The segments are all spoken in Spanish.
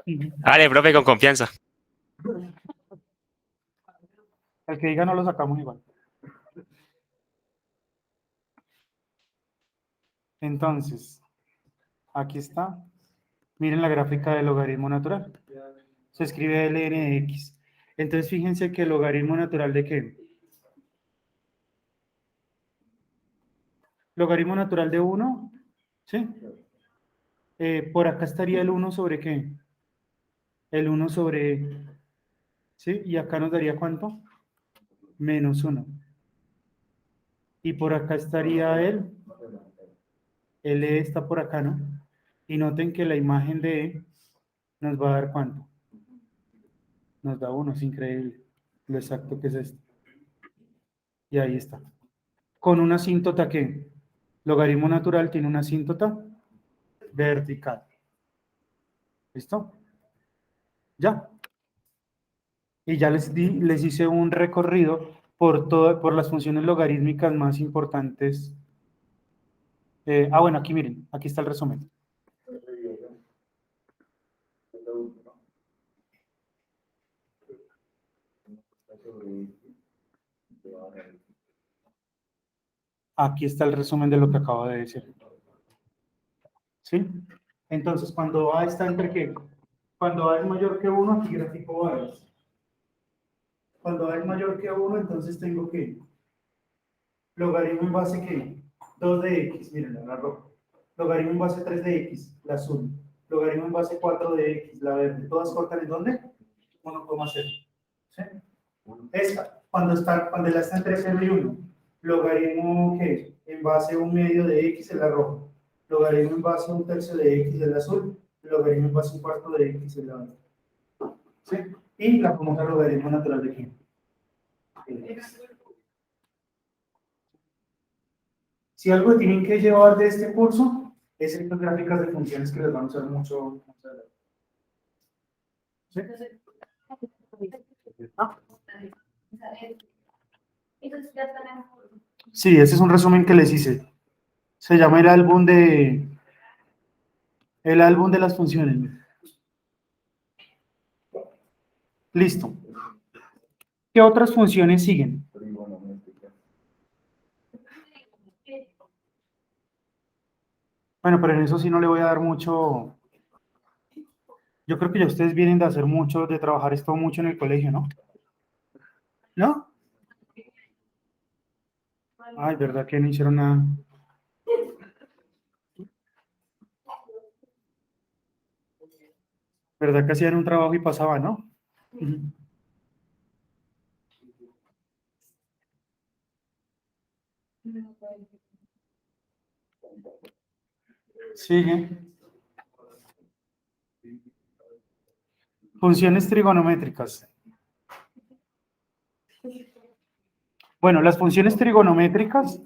Dale, profe, con confianza. El que diga no lo sacamos igual. Entonces, aquí está. Miren la gráfica del logaritmo natural. Se escribe ln de x. Entonces, fíjense que el logaritmo natural de qué? Logaritmo natural de 1, ¿sí? Por acá estaría el 1 sobre qué? El 1 sobre, ¿sí? Y acá nos daría ¿cuánto? Menos 1. Y por acá estaría el e está por acá, ¿no? Y noten que la imagen de e nos va a dar ¿cuánto? Nos da 1, es increíble. Lo exacto que es esto. Y ahí está. Con una asíntota que logaritmo natural tiene una asíntota vertical. ¿Listo? Ya. Y ya les hice un recorrido por las funciones logarítmicas más importantes. Bueno, aquí miren, aquí está el resumen. Aquí está el resumen de lo que acabo de decir. ¿Sí? Entonces, cuando A está entre qué? Cuando A es mayor que 1, aquí gráfico A es. Cuando A es mayor que 1, entonces tengo que logaritmo en base ¿qué? 2 de x, miren, la roja. Logaritmo en base 3 de x, la azul. Logaritmo en base 4 de x, la verde. ¿Todas cortan en dónde? 1,0. ¿Sí? Cuando la está entre 0 y 1. Logaritmo ¿qué? En base 1/2 de x es la roja. Logaritmo en base 1/3 de x es la azul. Logaritmo en base 1/4 de x es la verde. ¿Sí? Y la famosa logaritmo natural de quién. Si algo tienen que llevar de este curso, es estas gráficas de funciones que les van a usar mucho. ¿Sí? ¿Ah? Sí, ese es un resumen que les hice. Se llama el álbum de las funciones. Listo. ¿Qué otras funciones siguen? Bueno, pero en eso sí no le voy a dar mucho. Yo creo que ya ustedes vienen de hacer mucho, de trabajar esto mucho en el colegio, ¿no? ¿No? Ay, ¿verdad que no hicieron nada? ¿Verdad que hacían un trabajo y pasaba, no? Sigue. Funciones trigonométricas. Bueno, las funciones trigonométricas,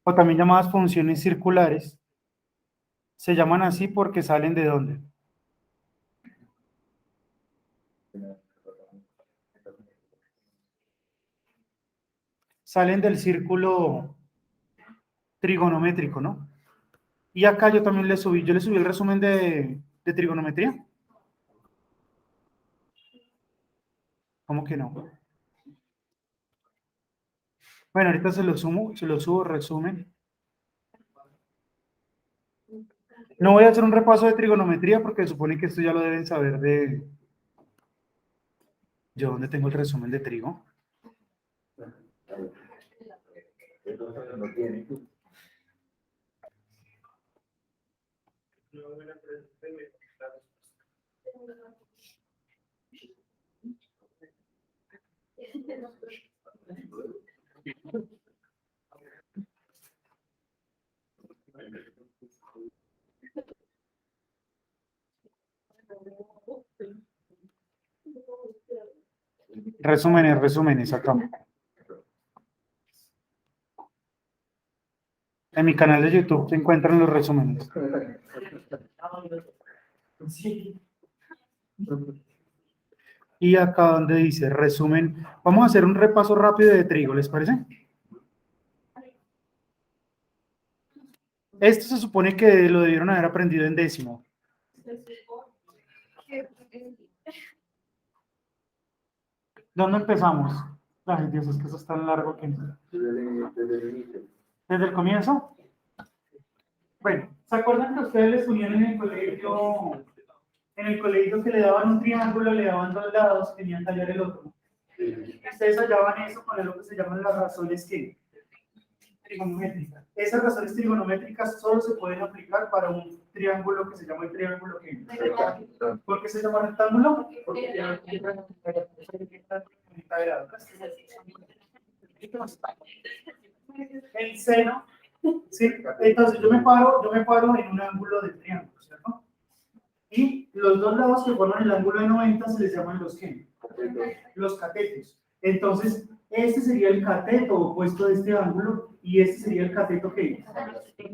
o también llamadas funciones circulares, se llaman así porque salen ¿de dónde? Salen del círculo trigonométrico, ¿no? Y acá yo también yo le subí el resumen de trigonometría. ¿Cómo que no? Bueno, ahorita se lo subo, resumen. No voy a hacer un repaso de trigonometría porque supone que esto ya lo deben saber de... ¿Yo dónde tengo el resumen de trigo? Resúmenes acá. En mi canal de YouTube se encuentran los resúmenes. Y acá donde dice resumen, vamos a hacer un repaso rápido de trigo, ¿les parece? Esto se supone que lo debieron haber aprendido en décimo. ¿Dónde empezamos? Ay, Dios, es que eso es tan largo que... ¿Desde el comienzo? Bueno, ¿se acuerdan que ustedes les ponían en el colegio que le daban un triángulo, le daban dos lados, tenían que hallar el otro? Ustedes hallaban eso con lo que se llaman las razones que trigonométricas. Esas razones trigonométricas solo se pueden aplicar para un triángulo que se llama el triángulo que... ¿Por qué se llama rectángulo? Porque tiene 90 grados. El seno, ¿sí? Entonces yo me paro en un ángulo del triángulo, ¿cierto? Y los dos lados que forman el ángulo de 90 se les llaman los ¿qué? Los catetos. Entonces, este sería el cateto opuesto de este ángulo y este sería el cateto que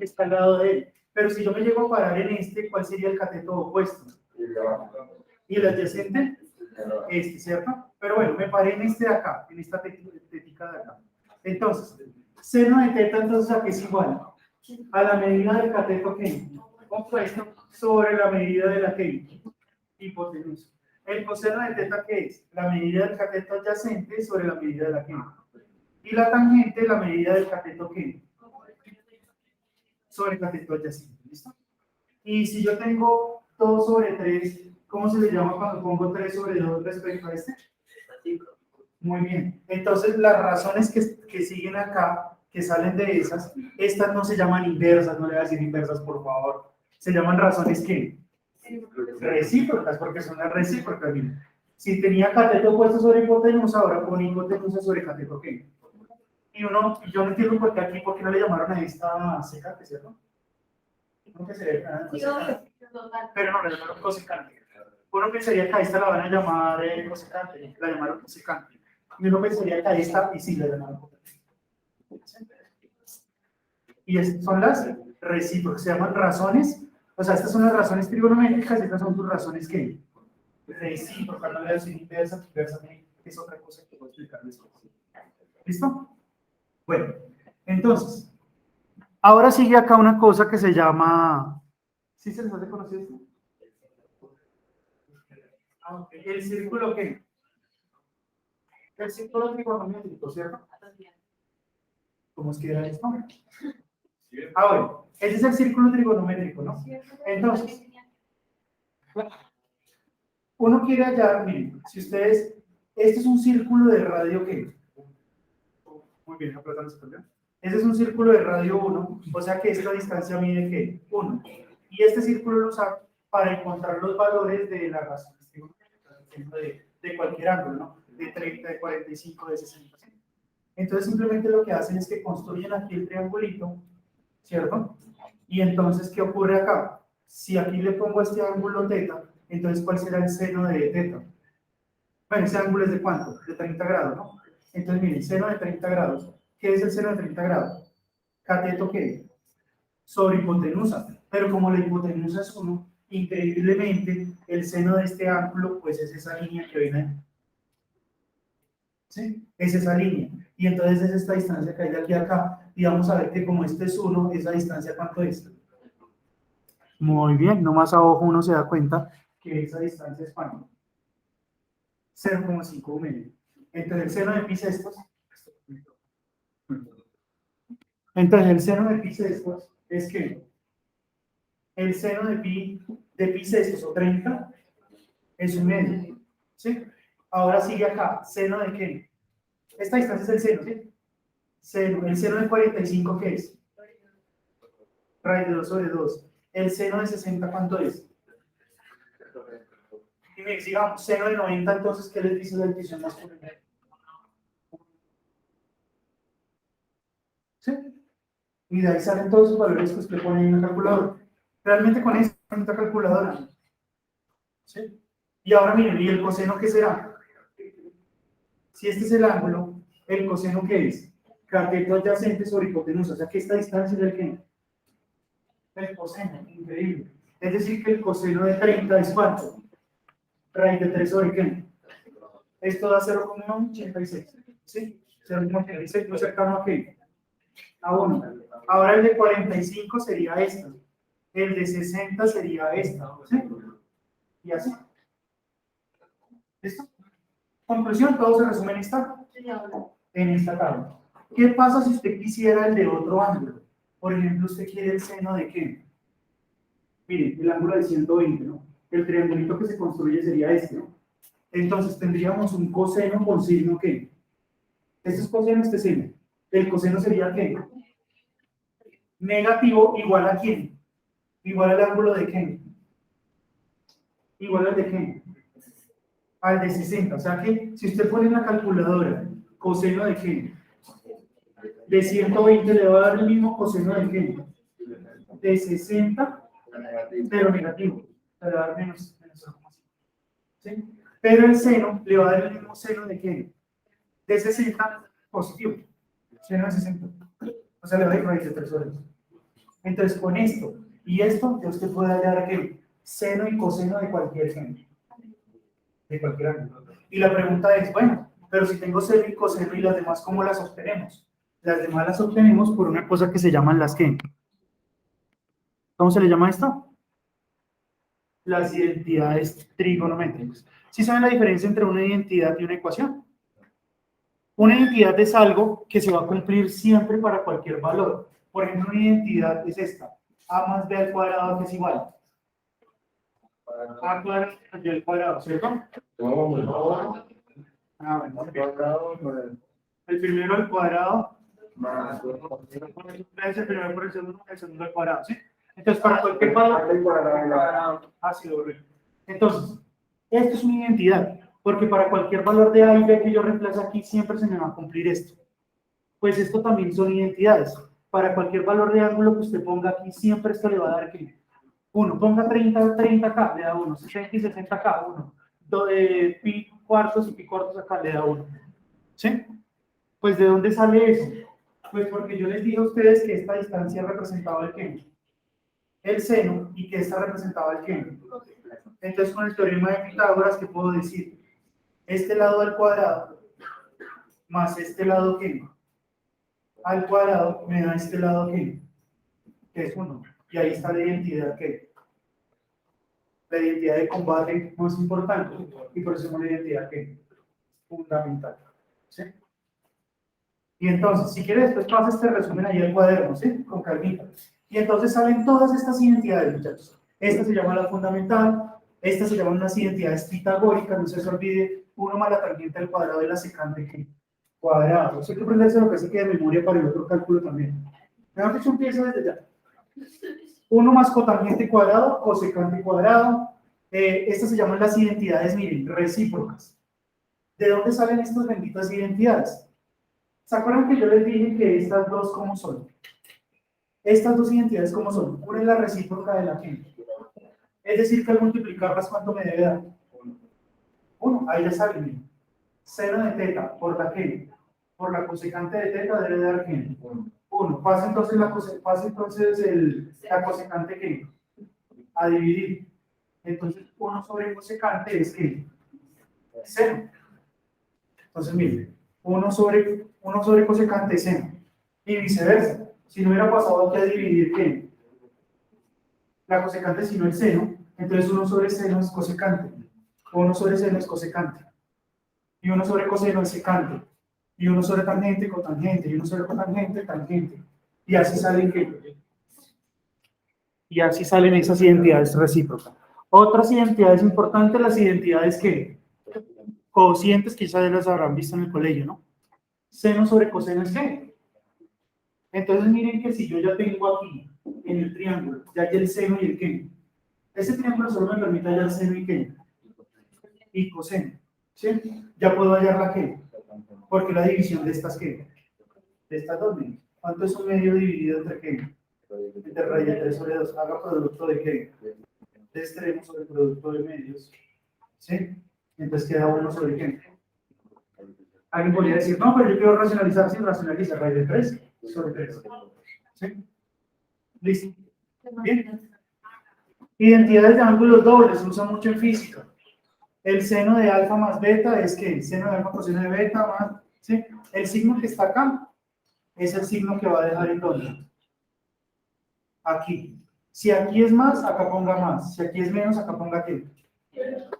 está al lado de él. Pero si yo me llego a parar en este, ¿cuál sería el cateto opuesto? ¿Y el adyacente? Este, ¿cierto? Pero bueno, me paré en este de acá, en esta tetica de acá. Entonces, seno de teta, entonces, ¿a qué es igual? A la medida del cateto que opuesto sobre la medida de la que hipotenusa. El coseno de teta, ¿qué es? La medida del cateto adyacente sobre la medida de la que. Y la tangente, la medida del cateto que sobre el cateto adyacente. ¿Listo? Y si yo tengo 2 sobre 3, ¿cómo se le llama cuando pongo 3 sobre 2 respecto a este? Muy bien. Entonces, las razones que siguen acá, que salen de esas, estas no se llaman inversas, no le voy a decir inversas, por favor. Se llaman razones que recíprocas, porque son las recíprocas. Miren. Si tenía cateto puesto sobre hipotenusa, ahora pone hipotenusa sobre cateto ¿qué? Y yo no entiendo por qué aquí, ¿por qué no le llamaron a esta secante, ¿cierto? Creo que sería pero no, le llamaron cosecante. Uno pensaría que a esta la van a llamar cosecante, la llamaron cosecante. Y uno pensaría que a esta, y sí, la llamaron cosecante. Y son las recíprocas, se llaman razones. O sea, estas son las razones trigonométricas y estas son sus razones que recíprocas, no le decir inversa, es otra cosa que voy a explicarles. ¿Listo? Bueno, entonces, ahora sigue acá una cosa que se llama... ¿Sí se les hace conocido esto? ¿El círculo qué? El círculo trigonométrico, ¿cierto? ¿Cómo es que era esto? Bueno, ese es el círculo trigonométrico, ¿no? Entonces, uno quiere hallar, miren, si ustedes, este es un círculo de radio ¿qué? Muy bien, ese es un círculo de radio 1, o sea que esta distancia mide ¿qué? 1. Y este círculo lo usa para encontrar los valores de las razones de cualquier ángulo, ¿no? De 30, de 45, de 60. Entonces simplemente lo que hacen es que construyen aquí el triangulito, ¿cierto? Y entonces, ¿qué ocurre acá? Si aquí le pongo este ángulo teta, entonces, ¿cuál será el seno de teta? Bueno, ese ángulo es de ¿cuánto? De 30 grados, ¿no? Entonces, miren, seno de 30 grados. ¿Qué es el seno de 30 grados? ¿Cateto qué? Sobre hipotenusa. Pero como la hipotenusa es 1, increíblemente, el seno de este ángulo, pues es esa línea que viene ahí. ¿Sí? Es esa línea. Y entonces es esta distancia que hay de aquí a acá. Y vamos a ver que como este es 1, esa distancia, ¿cuánto es? Muy bien, nomás a ojo uno se da cuenta que esa distancia es ¿cuánto? 0,5 medio. Entonces el seno de pi sextos. Entonces el seno de pi sextos es que el seno de pi sextos o 30 es 1 medio. ¿Sí? Ahora sigue acá, seno de qué? Esta distancia es el seno, ¿sí? Seno, el seno de 45, ¿qué es? Raíz de 2 sobre 2. El seno de 60, ¿cuánto es? Y me digamos, seno de 90, entonces, ¿qué les dice la intuición masculina? ¿Sí? Y de ahí salen todos los valores que usted pone en la calculadora. Realmente con esta calculadora. ¿Sí? Y ahora miren, ¿y el coseno qué será? Si este es el ángulo, ¿el coseno qué es? Cateto adyacente sobre hipotenusa. O sea que esta distancia es el qué? El coseno, increíble. Es decir, que el coseno de 30 es ¿cuánto? Raíz de 3 sobre qué? Esto da 0,86. ¿Sí? 0,86, muy cercano a qué? A 1. Ahora el de 45 sería esto. el de 60 sería esta, ¿sí? Y así. ¿Listo? Conclusión, todo se resume en esta tabla. ¿Qué pasa si usted quisiera el de otro ángulo? Por ejemplo, usted quiere el seno de ¿qué? Mire, el ángulo de 120, ¿no? El triangulito que se construye sería este, ¿no? Entonces tendríamos un coseno con signo ¿qué? Este es coseno, este seno. El coseno sería ¿qué? Negativo igual a ¿quién? Igual al ángulo de ¿qué? Igual al de ¿qué? Al de 60. O sea que si usted pone en la calculadora coseno de ¿qué? De 120 le va a dar el mismo coseno de ¿qué? De 60, pero negativo. Le va a dar menos 0,5. ¿Sí? Pero el seno le va a dar el mismo seno de ¿qué? De 60 positivo. Seno de 60. O sea, le va a dar raíz de 3 horas. Entonces, con esto y esto, ya usted puede hallar ¿qué? Seno y coseno de cualquier seno. De cualquier ángulo. Y la pregunta es, bueno, pero si tengo seno y coseno y las demás, ¿cómo las obtenemos? Las demás las obtenemos por una cosa que se llaman las ¿qué? ¿Cómo se le llama esto? Las identidades trigonométricas. ¿Sí saben la diferencia entre una identidad y una ecuación? Una identidad es algo que se va a cumplir siempre para cualquier valor. Por ejemplo, una identidad es esta. A más b al cuadrado que es igual. A cuadrado más b al cuadrado, ¿cierto? Ah, bueno. El primero al cuadrado más el primero por el segundo al cuadrado, ¿sí? Entonces, para cualquier valor, así lo veo. Entonces, esto es una identidad, porque para cualquier valor de A y B que yo reemplace aquí, siempre se me va a cumplir esto. Pues esto también son identidades. Para cualquier valor de ángulo que usted ponga aquí, siempre esto le va a dar ¿qué? 1. Ponga 30 acá, le da 1. 60 y 60 acá, 1. Pi cuartos y pi cuartos acá, le da 1. ¿Sí? Pues, ¿de dónde sale eso? Pues porque yo les dije a ustedes que esta distancia representaba el ¿qué? El seno, y que esta representaba el ¿qué? Entonces, con el teorema de Pitágoras, ¿qué puedo decir? Este lado al cuadrado más este lado ¿qué? Al cuadrado me da este lado ¿qué? Que es 1. Y ahí está la identidad ¿qué? La identidad de combate más importante, y por eso es una identidad ¿qué? Fundamental. ¿Sí? Y entonces, si quieres, después pasa este resumen ahí al cuaderno, ¿sí? Con calmita. Y entonces salen todas estas identidades, muchachos. Esta se llama la fundamental, estas se llaman unas identidades pitagóricas, no se olvide, 1 más la tangente al cuadrado de la secante ¿qué? Cuadrado. Eso hay que aprenderse lo que se quede de memoria para el otro cálculo también. Mejor dicho, empiezo desde ya. 1 más cotangente cuadrado, cosecante cuadrado. Estas se llaman las identidades, miren, recíprocas. ¿De dónde salen estas benditas identidades? ¿Se acuerdan que yo les dije que estas dos cómo son? Estas dos identidades cómo son. Una es la recíproca de la ¿qué? Es decir, que al multiplicarlas, ¿cuánto me debe dar? 1. Ahí ya sale, miren. Seno de teta por la ¿qué? Por la cosecante de teta debe dar ¿qué? 1. Pasa entonces la cosecante ¿qué? A dividir. Entonces, 1 sobre cosecante es ¿qué? Seno. Entonces, miren, 1 sobre cosecante es seno. Y viceversa. Si no hubiera pasado aquí a dividir ¿qué? La cosecante sino el seno, entonces 1 sobre seno es cosecante. 1 sobre seno es cosecante. Y 1 sobre coseno es secante. Y 1 sobre tangente, cotangente. Y 1 sobre cotangente, tangente. Y así salen ¿qué? Y así salen esas identidades recíprocas. Otras identidades importantes, las identidades ¿qué? Cocientes, quizás ya las habrán visto en el colegio, ¿no? Seno sobre coseno es ¿qué? Entonces miren que si yo ya tengo aquí, en el triángulo, ya hay el seno y el ¿qué? Ese triángulo solo me permite hallar seno y ¿qué? Y coseno, ¿sí? Ya puedo hallar la ¿qué? Porque la división de estas ¿qué? De estas dos medios. ¿Cuánto es un medio dividido entre ¿qué? Entre raíz de 3 sobre 2. Haga producto de ¿qué? De extremos sobre producto de medios, ¿sí? Entonces queda 1 sobre ¿qué? Alguien podría decir, no, pero yo quiero racionalizar sin racionalizar, raíz de 3 sobre 3. ¿Sí? ¿Listo? Bien. Identidades de ángulos dobles, se usa mucho en física. El seno de alfa más beta es que seno de alfa coseno de beta más, ¿sí? El signo que está acá es el signo que va a dejar en dónde. Aquí. Si aquí es más, acá ponga más. Si aquí es menos, acá ponga qué.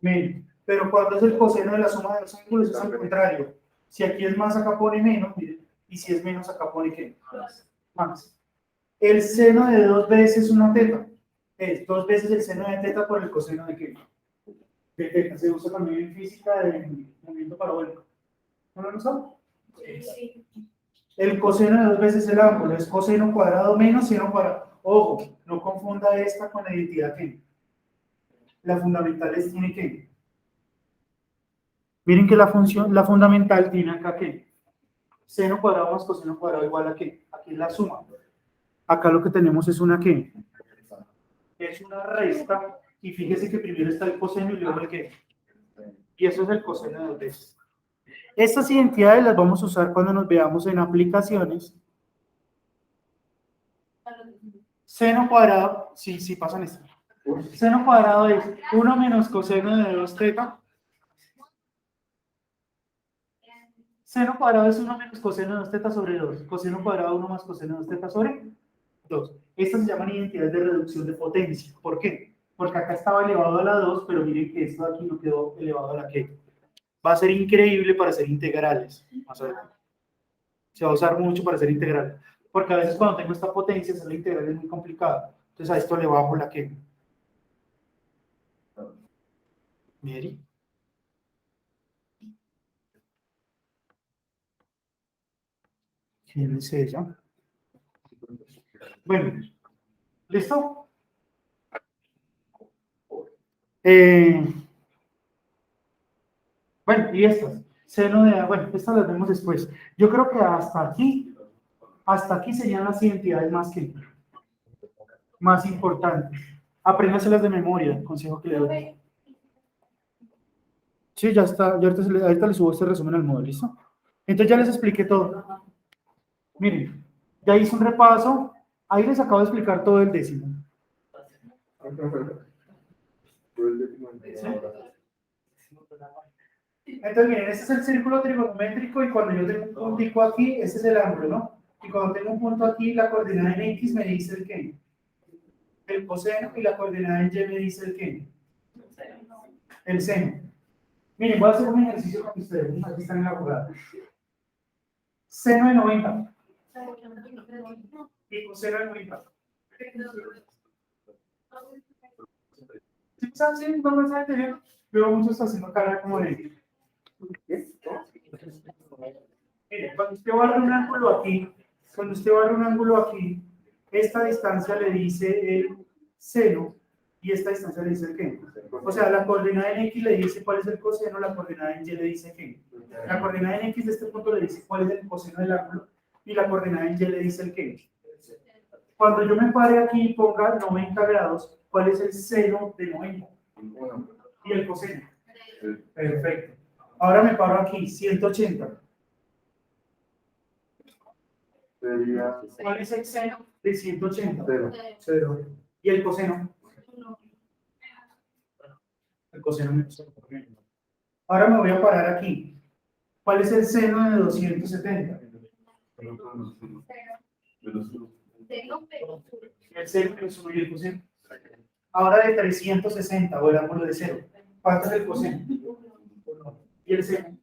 Menos. Pero cuando es el coseno de la suma de los ángulos es al contrario. Si aquí es más, acá pone menos, miren. Y si es menos, acá pone qué. Más. El seno de 2 veces una teta. Es 2 veces el seno de teta por el coseno de qué. De teta. Se usa también en física de movimiento parabólico. ¿No lo saben? Sí. El coseno de 2 veces el ángulo es coseno cuadrado menos seno cuadrado. Ojo, no confunda esta con la identidad que. La fundamental es tiene que. Miren que la función, la fundamental tiene acá que. Seno cuadrado más coseno cuadrado igual a qué. Aquí es la suma. Acá lo que tenemos es una qué. Es una resta. Y fíjese que primero está el coseno y luego el qué. Y eso es el coseno de 2 veces. Estas identidades las vamos a usar cuando nos veamos en aplicaciones. Seno cuadrado, sí pasan esto. Seno cuadrado es 1 menos coseno de 2 teta. Seno cuadrado es 1 menos coseno de 2 teta sobre 2. Coseno cuadrado 1 más coseno de 2 teta sobre 2. Estas se llaman identidades de reducción de potencia. ¿Por qué? Porque acá estaba elevado a la 2, pero miren que esto de aquí no quedó elevado a la que. Va a ser increíble para hacer integrales. Vamos a ver. Se va a usar mucho para hacer integrales. Porque a veces cuando tengo esta potencia, hacer la integral es muy complicado. Entonces a esto le bajo la que. Mary. ¿Quién es ella? Bueno, ¿listo? Bueno, y estas. Seno de, bueno, estas las vemos después. Yo creo que hasta aquí serían las identidades más importantes. Apréndaselas de memoria, consejo que le doy. Sí, ya está. Yo ahorita les subo este resumen al módulo, ¿listo? Entonces ya les expliqué todo. Miren, ya hice un repaso. Ahí les acabo de explicar todo el décimo. ¿Sí? Entonces, miren, este es el círculo trigonométrico y cuando yo tengo un puntico aquí, este es el ángulo, ¿no? Y cuando tengo un punto aquí, la coordenada en X me dice el qué. El coseno y la coordenada en Y me dice el qué. El seno. Miren, voy a hacer un ejercicio con ustedes. Aquí están en la jugada. Seno de 90. Y coseno de 90. ¿Sí saben? ¿No me saben tener? Veo muchos haciendo cara como de. Mire, cuando usted barra un ángulo aquí, esta distancia le dice el seno y esta distancia le dice el qué. O sea, la coordenada en X le dice cuál es el coseno, la coordenada en Y le dice qué. La coordenada en X de este punto le dice cuál es el coseno del ángulo y la coordenada en Y le dice el qué. Cuando yo me pare aquí y ponga 90 grados, ¿cuál es el seno de 90? Y el coseno. Perfecto. Ahora me paro aquí, 180. ¿Cuál es el seno de 180? 0. ¿Y el coseno? El coseno menos 0. Ahora me voy a parar aquí. ¿Cuál es el seno de 270? El seno menos 1 y el coseno. Ahora de 360, o el ángulo de 0. ¿Cuánto es el coseno? ¿Y el seno?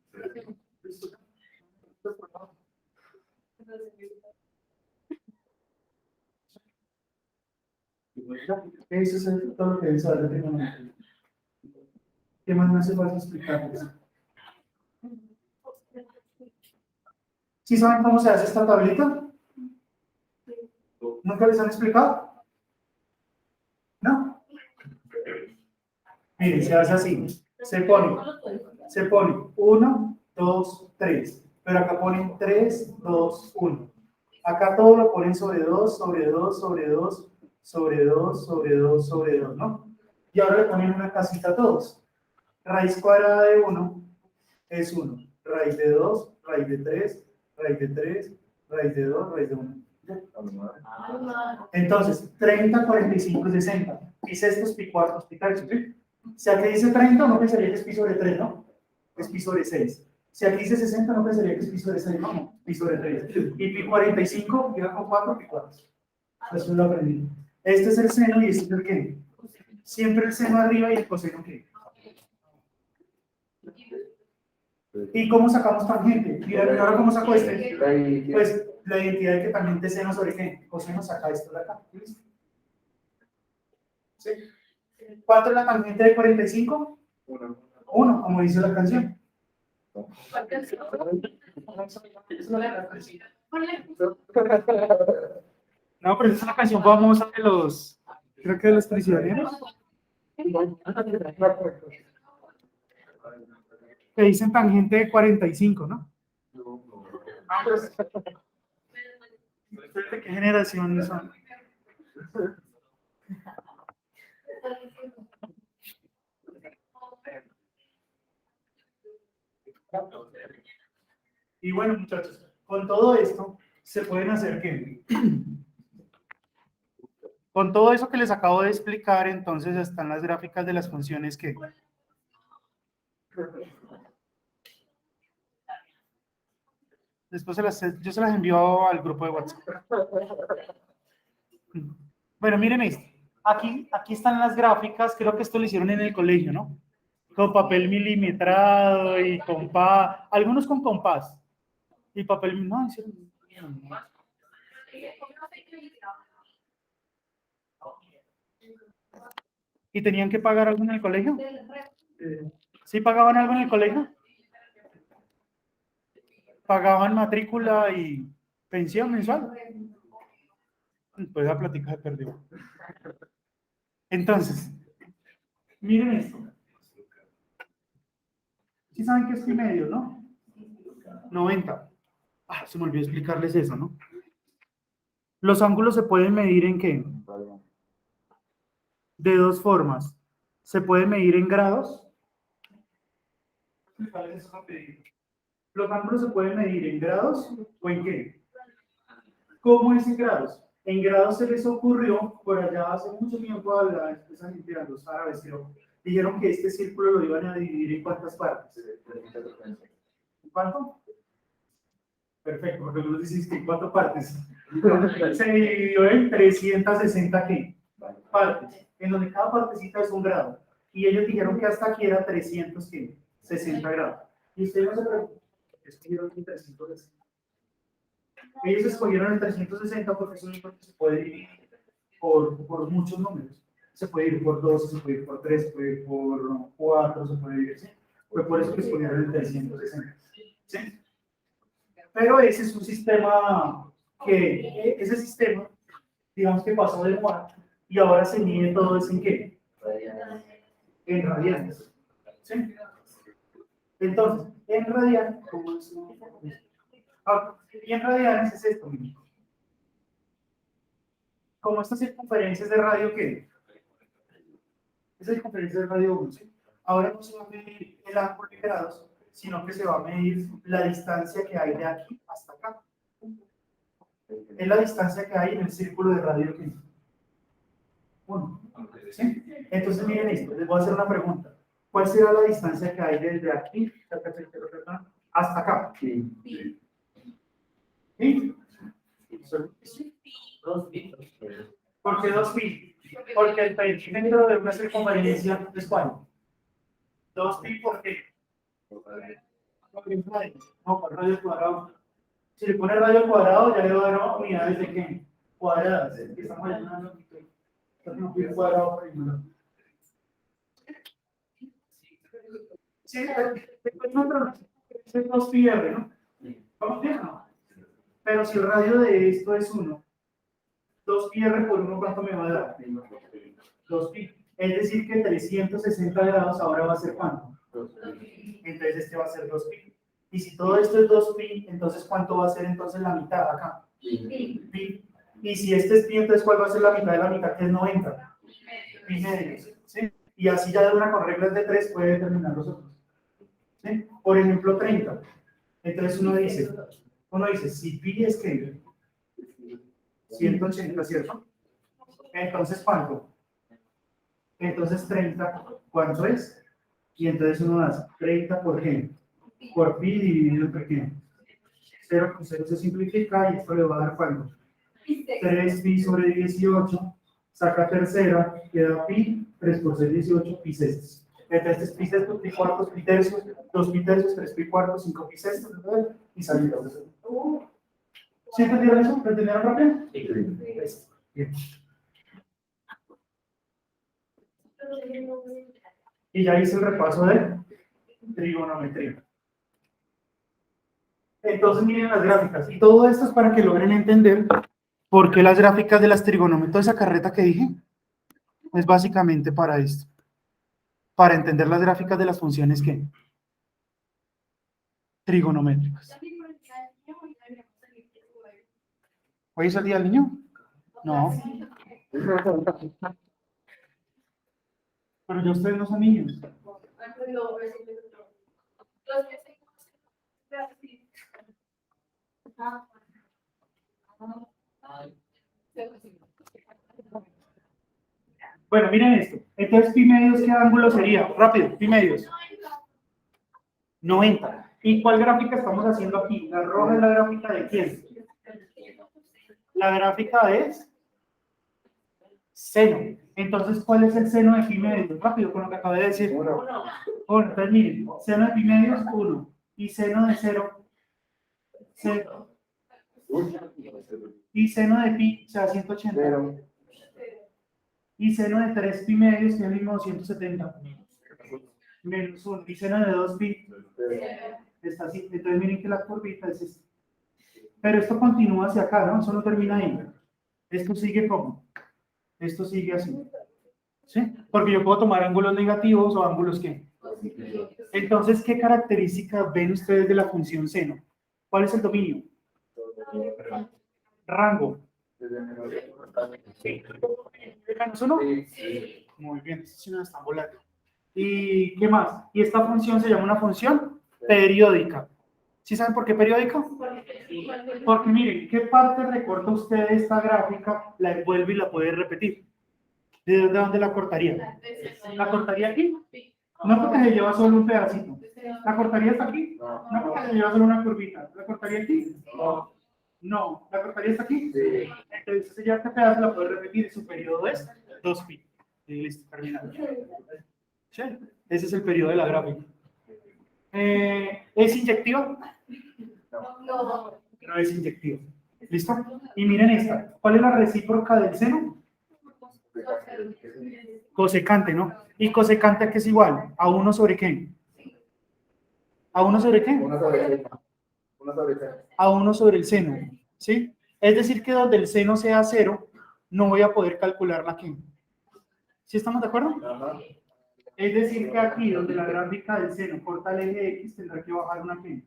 Eso es todo lo que deben saber de trigonometría. ¿Qué más me hace falta explicarles? ¿Sí saben cómo se hace esta tablita? ¿Nunca les han explicado? ¿No? Miren, se hace así. Se pone 1, 2, 3. Pero acá ponen 3, 2, 1. Acá todo lo ponen sobre 2, sobre 2, sobre 2, sobre 2, sobre 2, sobre 2, ¿no? Y ahora le ponen una casita a todos. Raíz cuadrada de 1 es 1. Raíz de 2, raíz de 3, raíz de 3, raíz de 2, raíz de 1. Entonces, 30, 45, 60. Pi sextos, pi cuartos, pi tercios, ¿sí? Si aquí dice 30, no pensaría que es pi sobre 3, ¿no? Es pi sobre 6. Si aquí dice 60, no pensaría que es pi sobre 6, no, pi sobre 3. Y pi 45, llega con 4, pi cuartos. Eso lo aprendí. Este es el seno y este es el qué. Siempre el seno arriba y el coseno qué. ¿Y cómo sacamos tangente? Y ahora cómo saco este. Pues la identidad de que tangente seno sobre qué. Coseno saca esto de acá. ¿Listo? ¿Sí? ¿Cuánto es la tangente de 45? 1, como dice la canción. No, pero esa es una canción famosa de los, creo que de los prisioneros. Que dicen tangente de 45, ¿no? ¿De qué generación son? Y bueno, muchachos, con todo esto se pueden hacer ¿qué? Con todo eso que les acabo de explicar, entonces están las gráficas de las funciones que... Después yo se las envío al grupo de WhatsApp. Bueno, miren esto. Aquí están las gráficas, creo que esto lo hicieron en el colegio, ¿no? Con papel milimetrado y compás, algunos con compás. Y papel, no, hicieron... ¿Y tenían que pagar algo en el colegio? ¿Sí pagaban algo en el colegio? ¿Pagaban matrícula y pensión mensual? Pues la plática se perdió. Entonces, miren esto. ¿Sí saben qué es pi medio, no? 90. Ah, se me olvidó explicarles eso, ¿no? Los ángulos se pueden medir ¿en qué? De dos formas. Se puede medir en grados. Los ángulos se pueden medir en grados o en qué. ¿Cómo es en grados? En grados se les ocurrió, por allá hace mucho tiempo, a esa gente, a los árabes, creo, dijeron que este círculo lo iban a dividir en cuántas partes. ¿En cuánto? Perfecto, porque tú hiciste en 4 partes. Se dividió en 360 ¿qué? Partes, en donde cada partecita es un grado. Y ellos dijeron que hasta aquí era 360 grados. Y ustedes no se preocupen, escogieron el 360. Ellos escogieron el 360 porque es un número que se puede dividir por muchos números. Se puede ir por 12, se puede ir por 3, se puede ir por 4, se puede ir, ¿sí? Fue por eso que escogieron el 360. ¿Sí? Pero ese es un sistema ese sistema, digamos que pasó de moda y ahora se mide todo eso en qué? En radianes. ¿Sí? Entonces, en radianes, ¿cómo es? Y en radianes es esto mismo. Como estas circunferencias de radio, ¿qué? Esa circunferencia de radio 1, ¿sí? Ahora no se va a medir el ángulo en grados, sino que se va a medir la distancia que hay de aquí hasta acá. Es la distancia que hay en el círculo de radio 1. ¿Sí? Entonces, miren esto, les voy a hacer una pregunta. ¿Cuál será la distancia que hay desde aquí hasta acá? ¿Sí? ¿Por qué 2pi? Porque el perímetro de una circunferencia es ¿cuál? 2pi, ¿por qué? No, por radio al cuadrado. Si le pone radio al cuadrado, ya le va a dar unidades de qué? Cuadradas. Estamos en una longitud. Entonces, no cuadrado por igual. Sí, es 2pi r, ¿no? ¿Vamos bien, no? Pero si el radio de esto es 1, 2pi r por 1, ¿cuánto me va a dar? 2pi. Es decir, que 360 grados ahora va a ser ¿cuánto? Entonces este va a ser 2pi. Y si todo esto es 2pi, entonces ¿cuánto va a ser entonces la mitad acá? Pi. Y si este es pi, entonces ¿cuál va a ser la mitad de la mitad, que es 90? Pi medio. ¿Sí? Y así ya de una con reglas de 3 puede determinar los otros. ¿Sí? Por ejemplo, 30. Entonces uno dice, si pi es que 180, ¿cierto? Entonces, ¿cuánto? Entonces 30, ¿cuánto es? Y entonces uno hace 30 por qué? Por pi dividido entre qué. 0 con 0 se simplifica y esto le va a dar ¿cuánto? 3 pi sobre 18 saca tercera, queda pi, 3 por 6, 18, pi sextos. Entonces, este es pi sextos, pi cuartos, pi tercios, 2 pi tercios, 3 pi cuartos, 5 pi sextos, y salida. ¿Sí entendieron eso? ¿Lo entendieron rápido? Sí. Bien. Y ya hice el repaso de trigonometría. Entonces miren las gráficas. Y todo esto es para que logren entender por qué las gráficas de las trigonometrías, toda esa carreta que dije, es básicamente para esto. Para entender las gráficas de las funciones que trigonométricas. ¿Hoy es el día del niño? No. Pero ya ustedes no son niños. Bueno, miren esto. Entonces, pi medios, ¿qué ángulo sería? Rápido, pi medios. 90. ¿Y cuál gráfica estamos haciendo aquí? La roja es la gráfica de quién? La gráfica es seno. Entonces, ¿cuál es el seno de pi medios? Rápido, con lo que acabé de decir. 1. Entonces, miren, seno de pi medios, 1. Y seno de 0, 0. Y seno de pi, o sea, 180. Y seno de 3 pi medios, que es el mismo 270. Menos 1. Y seno de 2 pi, está así. Entonces, miren que la curvita es esta. Pero esto continúa hacia acá, ¿no? Eso no termina ahí. Esto sigue como. Esto sigue así. ¿Sí? Porque yo puedo tomar ángulos negativos o ángulos que. Entonces, ¿qué características ven ustedes de la función seno? ¿Cuál es el dominio? Rango. ¿Menos 1? Muy bien, si no está volando. ¿Y qué más? Y esta función se llama una función periódica. ¿Sí saben por qué periódica? Porque miren, ¿qué parte recorta usted de esta gráfica? La envuelve y la puede repetir. ¿De dónde la cortaría? ¿La cortaría aquí? No, porque se lleva solo un pedacito. ¿La cortaría hasta aquí? No, porque se lleva solo una curvita. ¿La cortaría aquí? No. ¿La cortaría hasta aquí? Entonces ya este pedazo la puede repetir. Su periodo es 2pi. Y listo, terminado. ¿Sí? Ese es el periodo de la gráfica. ¿Es inyectiva? No es inyectiva. ¿Listo? Y miren esta. ¿Cuál es la recíproca del seno? Cosecante, ¿no? ¿Y cosecante qué es igual? ¿A 1 sobre qué? ¿A 1 sobre qué? 1 sobre 6. A 1 sobre el seno, ¿sí? Es decir, que donde el seno sea 0, no voy a poder calcularla aquí. ¿Sí estamos de acuerdo? Ajá. Es decir, que aquí, donde la gráfica del seno corta el eje X, tendrá que bajar una aquí.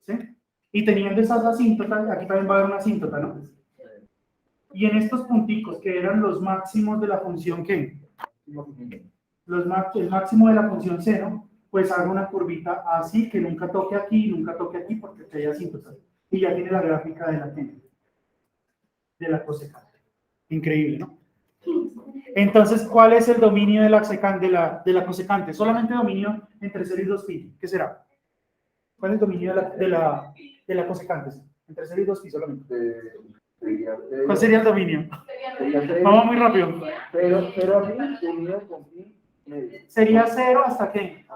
¿Sí? Y teniendo esas asíntotas, aquí también va a haber una asíntota, ¿no? Y en estos punticos, que eran los máximos de la función ¿qué? El máximo de la función seno, pues hago una curvita así, que nunca toque aquí, porque aquí hay asíntotas. Y ya tiene la gráfica de la cosecante. Increíble, ¿no? Entonces, ¿cuál es el dominio de la cosecante? Solamente dominio entre 0 y 2pi. ¿Qué será? ¿Cuál es el dominio de la cosecante? Entre 0 y 2pi solamente. ¿Cuál sería el dominio? Vamos muy rápido. Pero aquí, unido con pi medio. Sería 0 hasta qué?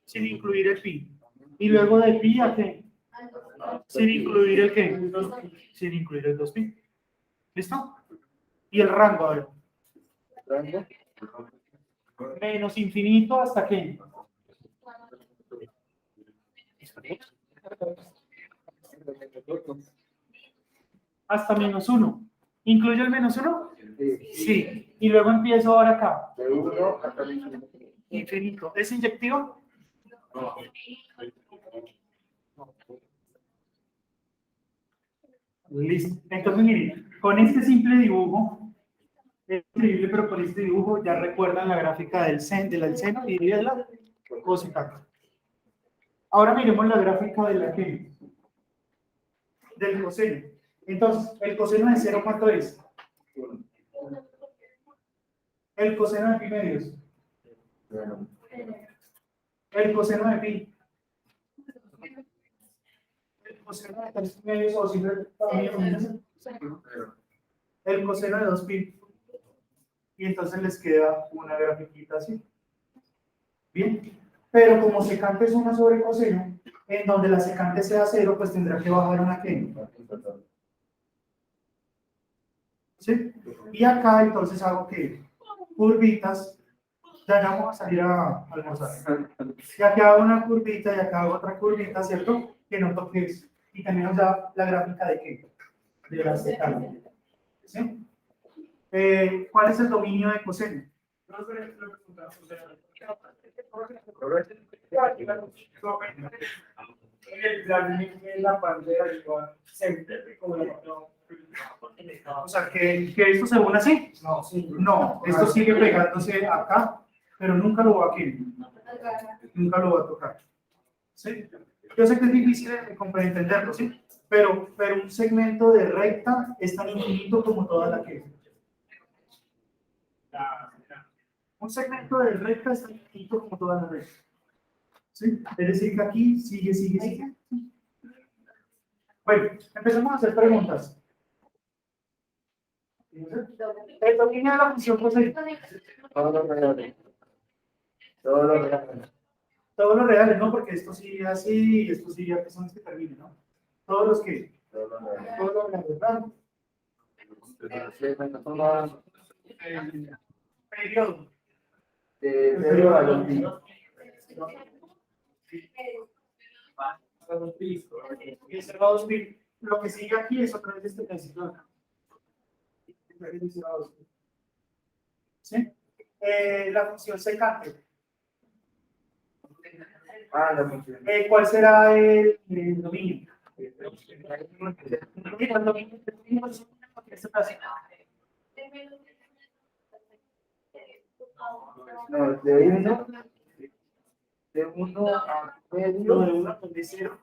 Sin incluir el pi. Y luego de pi a qué? Sin incluir el qué? Sin incluir el 2pi. ¿Listo? Y el rango, a ver. ¿Rango? Menos infinito hasta qué? Hasta menos 1. ¿Incluye el menos 1? Sí. Y luego empiezo ahora acá. De 1 hasta el infinito. Infinito. ¿Es inyectivo? No. Listo. Entonces, miren, con este simple dibujo, es increíble, pero con este dibujo ya recuerdan la gráfica del seno y de la cosecante. Ahora miremos la gráfica de la que del coseno. Entonces, el coseno de 0, ¿cuánto es? El coseno de pi medios. El coseno de pi. El coseno de 3 medios o El coseno de 2pi. Y entonces les queda una grafiquita así. Bien. Pero como secante es 1 sobre coseno, en donde la secante sea 0, pues tendrá que bajar una ¿qué? ¿Sí? Y acá entonces hago que curvitas, ya vamos a salir a almorzar. Y acá hago una curvita y acá hago otra curvita, ¿cierto? Que no toques. Y tenemos ya la gráfica de qué? De la secante. ¿Sí? ¿Cuál es el dominio de coseno? O sea, que esto se une así. No, esto sigue pegándose acá, pero nunca lo va a querer. Nunca lo va a tocar. ¿Sí? Yo sé que es difícil de entenderlo, ¿sí? Pero un segmento de recta es tan infinito como toda la que es. Un segmento de recta es tan infinito como toda la recta. ¿Sí? Es decir, que aquí sigue. Bueno, empezamos a hacer preguntas. El dominio de la función coseno. Todos los reales. Todos los reales. Todos los reales, ¿no? Porque esto sigue así y esto sigue que son los que terminen, ¿no? Todos los que. Todos los reales. Todos los reales, ¿verdad? Periodo. De 0 a 2pi. Y ese va a 2.000. Lo que sigue aquí es otra vez este pedacito de acá. ¿Sí? La función secante. La función. ¿Cuál será el dominio? El dominio es este pedacito. No, de 1 a medio. No, de 1 a 0.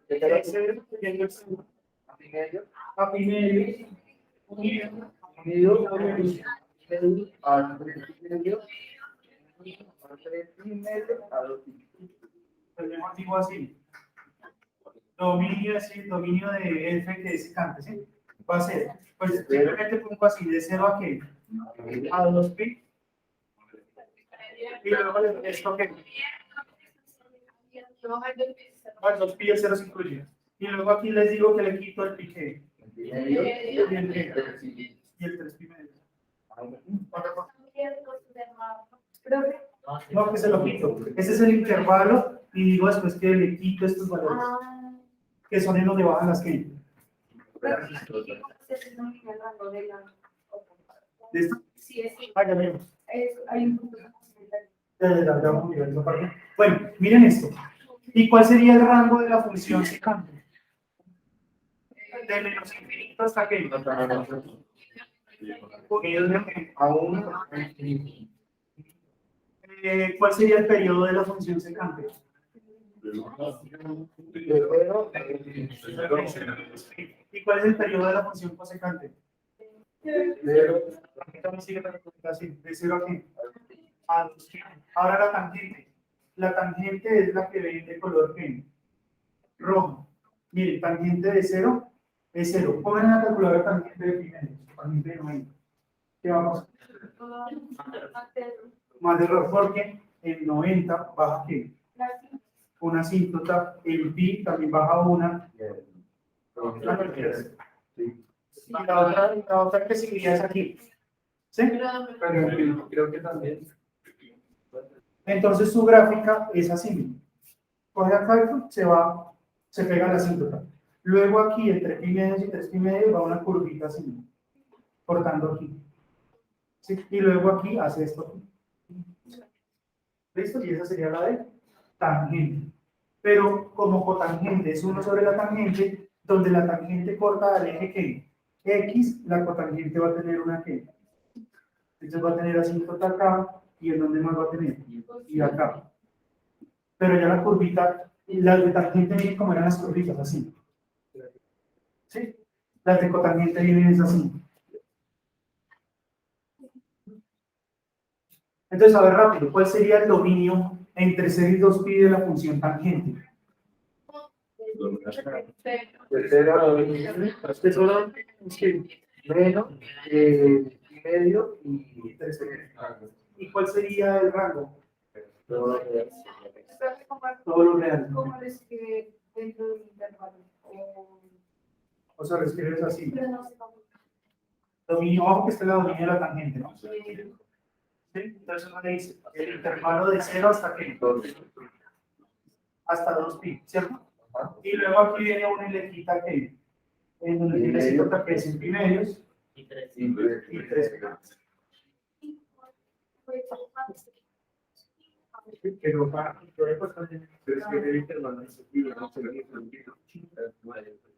De 0, yendo al 0. A pi medio. A pi medio. Unido a 3 pi medio. A 3 pi medio a 2 pi. Tenemos digo así. Dominio de f que es secante, ¿sí? Va a ser, pues simplemente pongo así, de 0 a qué? A 2pi. Y luego esto que a 2pi el 0 se incluye. Y luego aquí les digo que le quito el pi que y el 3 pi medio. No, que se lo quito. Ese es el intervalo y digo después que le quito estos valores, que son en donde bajan las que. ¿Listo? Ah, ya vemos. Ya vamos a mirar esa parte. Bueno, miren esto. ¿Y cuál sería el rango de la función secante? De menos infinito hasta qué? A 1. ¿Cuál sería el periodo de la función secante? ¿Y cuál es el periodo de la función cosecante? Aquí también sigue así, de 0 a qué? A 2. Ahora la tangente. La tangente es la que ven de color ¿qué? Rojo. Mire, tangente de 0 es 0. Pongan en la calculadora tangente de pi medio, tangente de 90. ¿Qué vamos? Más de error, porque en 90 baja ¿qué? Una asíntota, el pi también baja una. Y la otra que seguiría es aquí. ¿Sí? Pero creo que también. Entonces su gráfica es así. Coge acá, se pega la asíntota. Luego aquí entre pi medio y 3 pi medio va una curvita así, cortando aquí. ¿Sí? Y luego aquí hace esto. ¿Listo? Y esa sería la de tangente. Pero como cotangente es 1 sobre la tangente, donde la tangente corta al eje que X, la cotangente va a tener una que. Entonces va a tener asíntota acá, y en donde más va a tener, y acá. Pero ya la curvita, las de tangente vienen como eran las curvitas, así. ¿Sí? Las de cotangente vienen así. Entonces, a ver rápido, ¿cuál sería el dominio entre 0 y 2pi de la función tangente? De 0 a 2 milímetros. De solo, sí. Menos, y medio y 3. ¿Y cuál sería el rango? Todo Todo lo real. ¿Cómo lo escribe dentro del intervalo? O sea, lo escribes así. Pero no sé cómo. Dominio bajo que está en la dominio de la tangente, ¿no? ¿Sí? Entonces uno le dice el intervalo de 0 hasta qué? Hasta 2pi, ¿cierto? Y luego aquí viene uno y le quita que en donde tiene 50 que es en pi medios y 3 pero para el intervalo es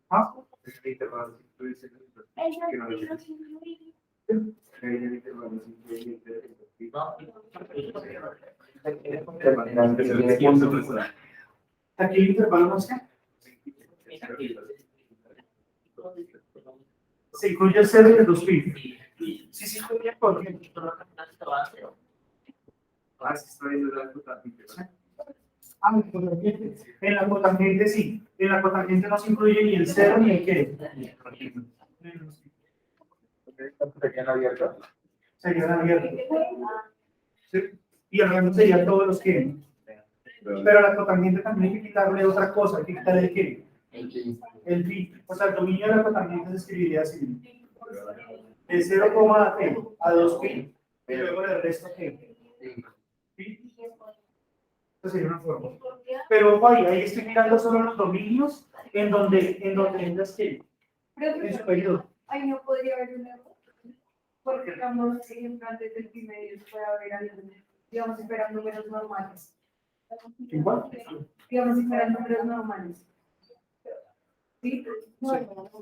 ¿ah? el intervalo Aquí el intervalo no sé. Se incluye el 0 y el 2pi. Sí, sí, incluye por ejemplo. En la cotangente sí. En la cotangente no se incluye ni el 0 ni el qué. serían abiertos. Serían abiertos. ¿Sí? Y el rango sería todos los que. Pero a la cotangente también hay que quitarle otra cosa. Hay que quitarle el qué. El pi. O sea, el dominio de la cotangente se escribiría así. De 0, a 2pi. Y luego el resto qué. ¿Sí? Esa sería una forma. Pero ojo ahí estoy mirando solo los dominios en donde entras que en su periodo. Ahí no podría haber un error. Porque, digamos, ejemplo, antes del pi medio puede haber algún, digamos, si fueran números normales. ¿Igual? Digamos, si fueran números normales. ¿Sí?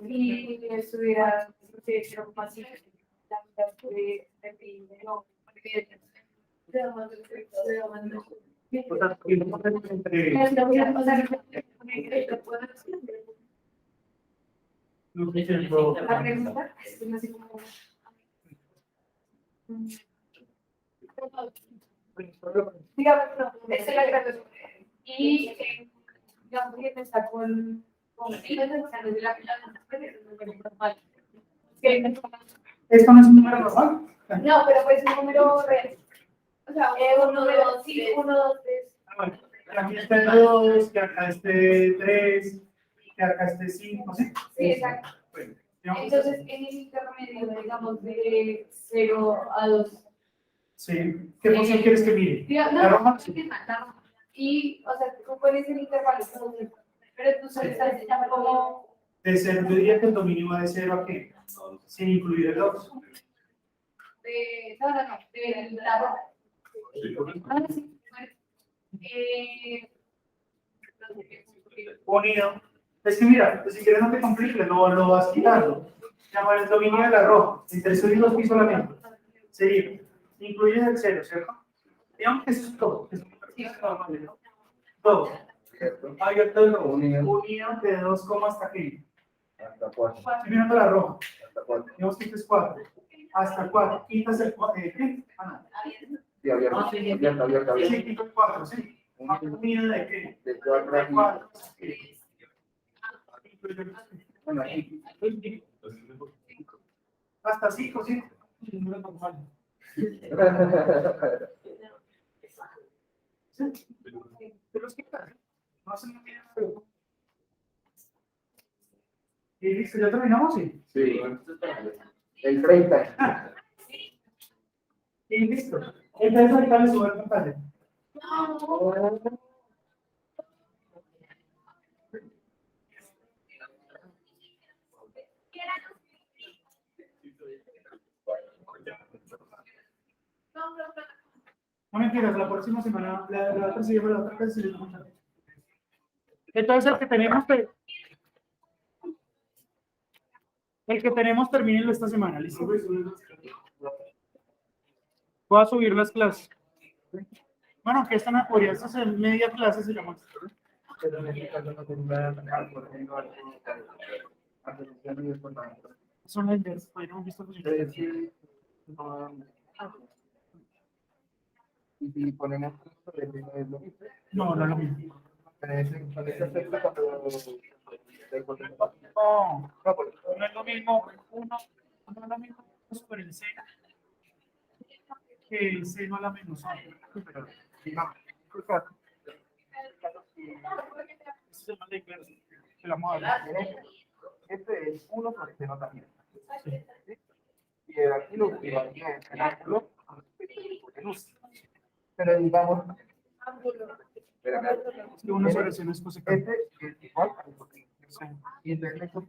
Y estuviera, no sé, 0,5, la mitad de pi, no, porque O sea, entre la pregunta es no sé cómo. Digamos, no, esa es la graduación. Y digamos que está con ¿esto no es un número normal? no, pero pues un número real. O sea, un número, sí, 1, 2, 3. Bueno, que aquí esté 2, que acá esté 3, que acá esté 5, ¿sí? Sí, exacto. Bueno, digamos, Entonces, en el intermedio, digamos, de 0 a 2. sí. ¿Qué función quieres que mire? No, ¿La roja? no. Y, o sea, tú pones el intervalo, pero tú solo estás como. De 0, yo diría que el dominio va de 0 a qué? Sin incluir el 2. No, de la roja. Ah, sí. Unido. Es que mira, pues si quieres no te compliques, lo vas quitando. Llamar el dominio de la roja, entre 0 y 2pi solamente. Sería, incluyes el 0, ¿cierto? Digamos que eso es todo. Es normal, ¿no? Todo. Abierto el 2. Unido de 2, hasta aquí. Hasta 4. Estoy mirando la roja. Hasta 4. Digamos que este es 4. Hasta 4. Quitas el 4. ¿Qué? Ah, no. Sí, abierto. Sí, quito el 4, sí. Unido de qué? De 4 a 4. Bueno, aquí. Hasta 5, sí. Te los quitas. No hacen nada. Y listo, ya terminamos, sí. Sí. El 30. Y listo. Entonces ahorita le subo el pantalla. No mentiras, la próxima semana, la otra se llama la otra clase. Entonces el que tenemos termínenlo esta semana, listo. Voy a subir las clases. Bueno, que esta no podría hacer media clase, se llama. Son lenders, podríamos visto los Y si ponemos sobre el mismo, no, no lo mismo. con ese efecto cuando No, No, por eso. no es lo mismo uno, no es lo mismo uno sobre el seno que el seno a la menos uno. Pero, digamos, por caso, Eso se llama la inversa, que la vamos a hablar. este es 1 sobre seno también. ¿Sí? Y de aquí lo que varía es el ángulo de luz. Pero digamos, espérame, Es que uno sobre el seno es cosecante. este es igual a y entonces esto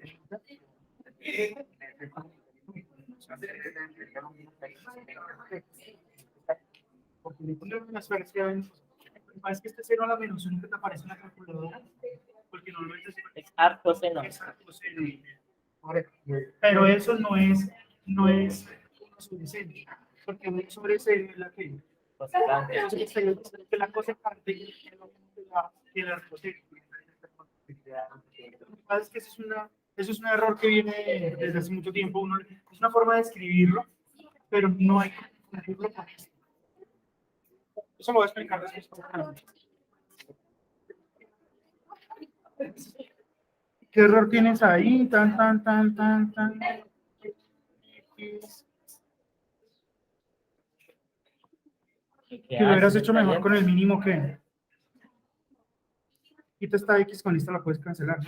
Es que este cero a la menos uno que te aparece en la calculadora, porque normalmente Es arcoseno. es arcoseno. Pero eso no es uno sobre seno, porque uno sobre seno es la que la cosecante es lo mismo que la arcoseno. Lo que pasa es que eso es un error que viene desde hace mucho tiempo. Es una forma de escribirlo, pero no hay que escribirlo con esto. Eso lo voy a explicar después. ¿Qué error tienes ahí? Tan. Que lo hubieras hecho mejor con el mínimo que. Quita esta X con esta la puedes cancelar.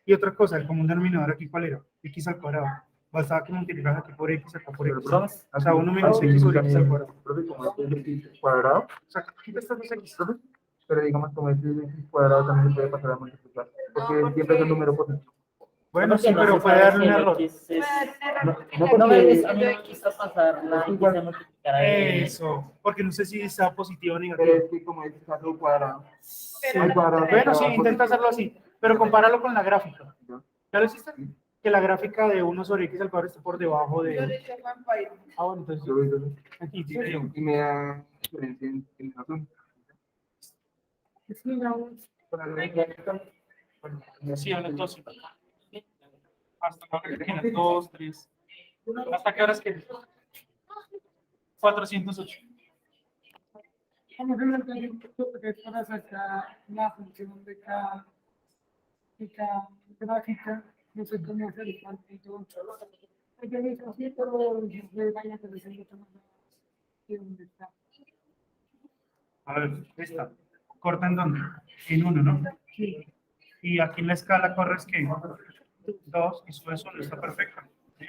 Y otra cosa, el común denominador aquí, ¿cuál era? X al cuadrado. Bastaba que multiplicas aquí por X, acá por X. O sea, 1 menos X sobre X al cuadrado. Profe, como este es X cuadrado, O sea, quita estas dos X. profe, pero digamos como este es X cuadrado también se puede pasar a multiplicar, porque siempre es un número positivo. Bueno, sí, pero puede darle un error. No me digas, a mí no me gusta pasar la X a multiplicar a Eso, porque no sé si está positivo o Pero negativo. es que como este está todo cuadrado. Sí. Al cuadrado, Bueno, sí, cuadrado, intenta hacerlo así, pero compáralo con la gráfica. ¿no? ¿Ya lo hiciste? Que la gráfica de 1 sobre X al cuadrado está por debajo de. Bueno, entonces. Yo lo hice Aquí, así. Y me da diferencia en razón. Sí, a las 2. Hasta la hora que las 2, 3. ¿Hasta qué horas quieres? 408. Vamos a ver porque es para sacar la función de cada gráfica, no sé cómo hacer el cálculo. Hay que ver así, pero le vaya a hacer dónde está. A ver, esta. ¿Corta en dónde? En 1, ¿no? Sí. Y aquí en la escala corres que 2 y sube solo, está perfecto. ¿Sí?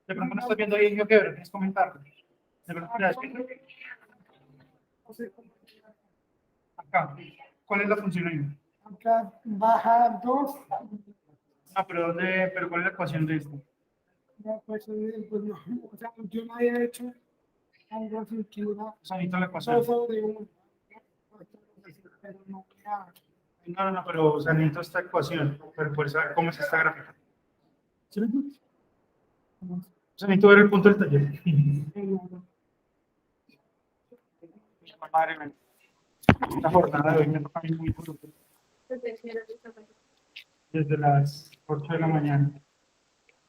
De pronto no estás viendo ahí, yo qué ver, es comentar. De pronto te das cuenta. Acá. ¿Cuál es la función ahí? Acá baja 2, Ah, pero ¿dónde? ¿Pero cuál es la ecuación de esto? pues no, o sea, yo no había hecho algo así que era O sea, necesito la ecuación. 2 sobre 1. Pero no, ya. No, pero o sea, necesito esta ecuación, pero por saber cómo es esta gráfica. ¿Sí me entiendes? O sea, necesito ver el punto del taller. Madre mía. Esta jornada de hoy me toca a mí muy duro. Desde las 8 de la mañana.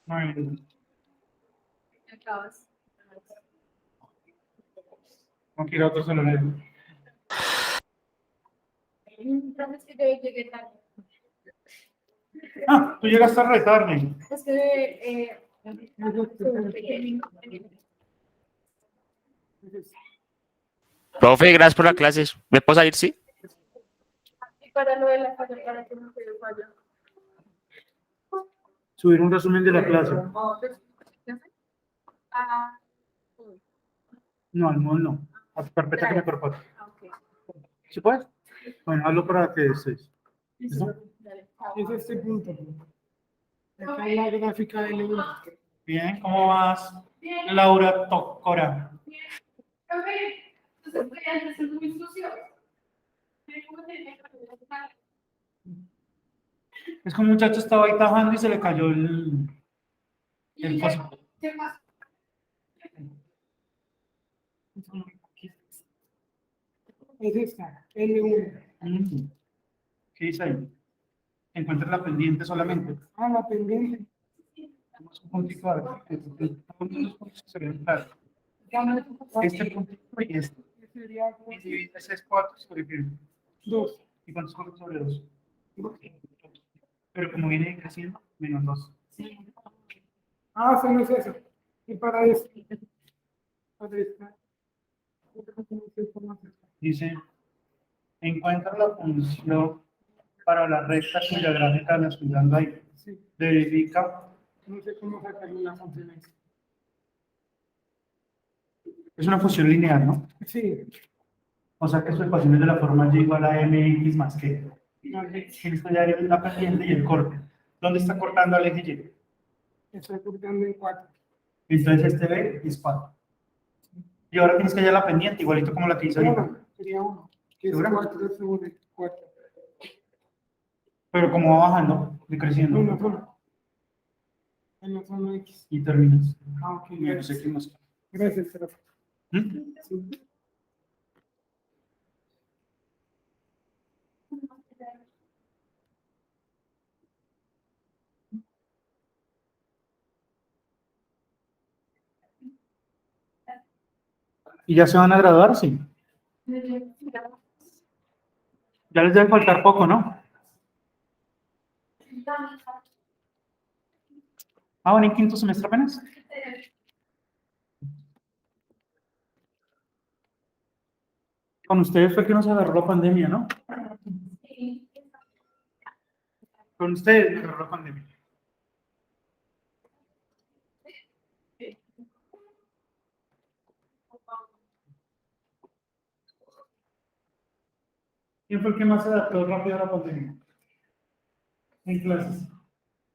9. Acabas. No quiero otro celular. Profe, es que yo llegué tarde. Ah, tú llegaste a retarme. Es que pequeño. Profe, gracias por la clase. ¿Me puedo salir, sí? Y para lo de la falla, para que no se falla. Subir un resumen de la clase. Ah, No, al modo no. A tu carpeta que me corpora. ok. ¿Sí puedes? Bueno, hazlo para que estés. ¿Listo? Dale. Es este punto. Acá es la gráfica de L1. Bien, ¿cómo vas, Laura Tocora? Profe, tus estudiantes son muy sucios. Es que un muchacho estaba ahí tajando y se le cayó el coso. ¿Qué más? Es esta, L1. ¿Qué dice ahí? Encuentra la pendiente solamente. Ah, la pendiente. Tenemos un puntito de todos los puntos se ven claros. Ya no es Este puntito y este. sería Y divide 6 4 sobre 2. ¿Y cuántos corres sobre 2? Pero como viene creciendo, -2. Ah, eso no es eso. Y para eso. Para esta. Dice, encuentra la función para la recta cuya gráfica la estoy dando ahí. Sí, Verifica. no sé cómo sacar una función ahí. Es una función lineal, ¿no? Sí, O sea que su ecuación es de la forma y igual a mx más que. vale. Esto ya es la pendiente y el corte. ¿Dónde está cortando al eje Y? Estoy cortando en 4. Entonces este B es 4. Y ahora tienes que hallar la pendiente, igualito como la que hizo ahorita. Sería 1. Que es ¿Segura? 4 sobre 4. Pero como va bajando, va creciendo. En la zona. En la zona X. Y terminas. Ah, ok. Menos X más. Gracias, profe. ¿Mm? Sí. ¿Y ya se van a graduar? Sí. Ya les debe faltar poco, ¿no? Ah, van en quinto semestre apenas. Con ustedes fue que nos agarró la pandemia, ¿no? Con ustedes nos agarró la pandemia. ¿Quién fue el que más se adaptó rápido a la pandemia? En clases.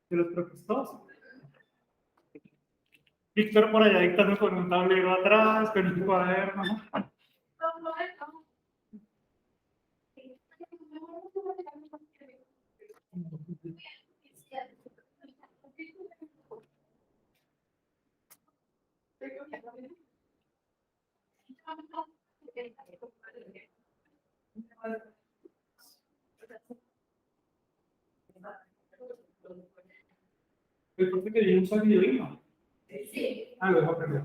¿De los profesores? ¿Todos? Víctor por allá dictando con un tablero atrás, con un cuaderno, ¿no? El profe quería usar videolino. Ah, lo dejo aprender.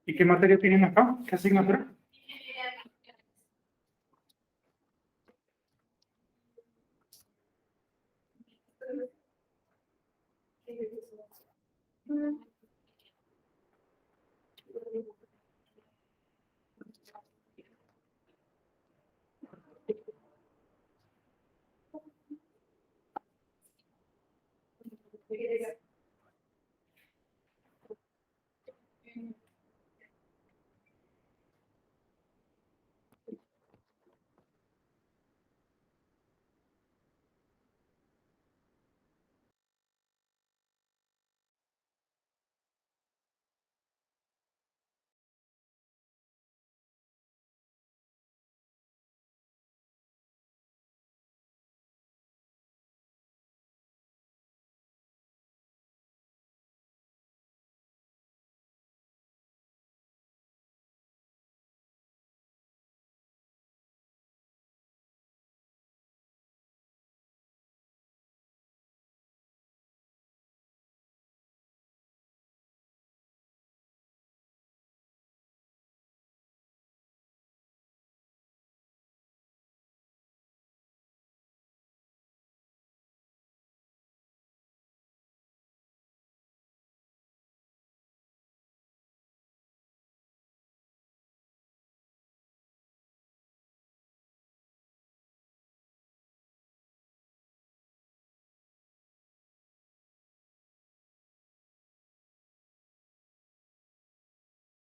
¿Y qué materia tienen acá? ¿Qué asignatura?